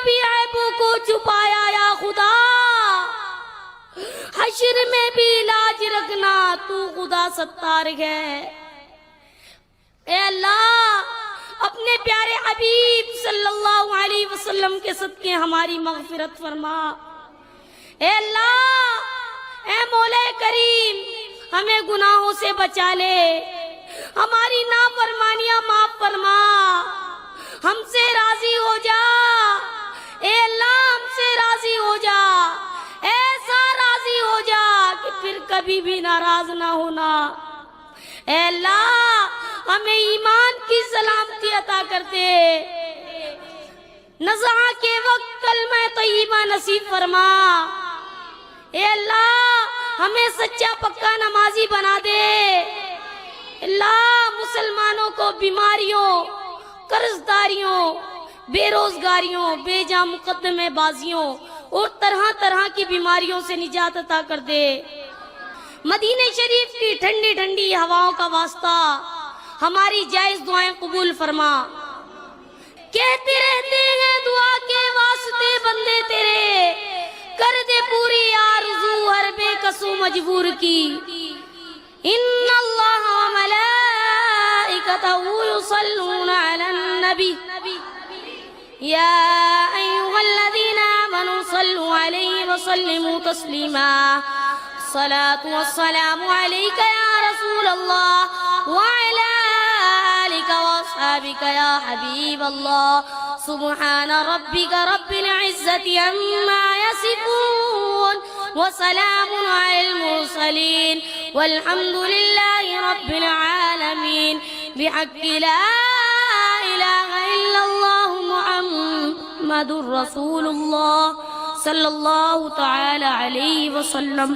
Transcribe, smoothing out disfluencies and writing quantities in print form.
بھی عیبوں کو چھپایا یا خدا، حشر میں بھی لاج رکھنا تو خدا ستار ہے۔ اے اللہ اپنے پیارے حبیب صلی اللہ علیہ وسلم کے صدقے ہماری مغفرت فرما۔ اے اللہ، اے مولا کریم، ہمیں گناہوں سے بچا لے، ہماری نافرمانیاں معاف فرما، ہم سے راضی ہو جا۔ اے اللہ ہم سے راضی ہو جا، ایسا راضی ہو جا کہ پھر کبھی بھی ناراض نہ ہونا۔ اے اللہ ہمیں ایمان کی سلامتی عطا کر دے، نزع کے وقت کلمہ طیبہ نصیب فرما۔ اے اللہ ہمیں سچا پکا نمازی بنا دے۔ اللہ مسلمانوں کو بیماریوں، قرضداریوں، بے روزگاریوں، بے جا مقدمے بازیوں اور طرح طرح کی بیماریوں سے نجات عطا کر دے۔ مدینہ شریف کی ٹھنڈی ٹھنڈی ہواؤں کا واسطہ ہماری جائز دعائیں قبول فرما۔ کہتے رہتے ہیں دعا کے واسطے بندے تیرے، کر دے پوری آرزو ہر بے کسو مجبور کی۔ ان اللہ و ملائکتہ یصلون علی النبی یا ایھا الذین آمنوا صلوا علیہ وسلموا تسلیما۔ الصلاة والسلام علیک یا رسول اللہ وعلی آلک واصحابک یا حبیب اللہ۔ سبحان ربک رب العزت عما یصفون وسلام علی المرسلین والحمد للہ رب العالمین۔ بحق لا الہ الا اللہ محمد رسول اللہ صلی اللہ تعالی علیہ وسلم۔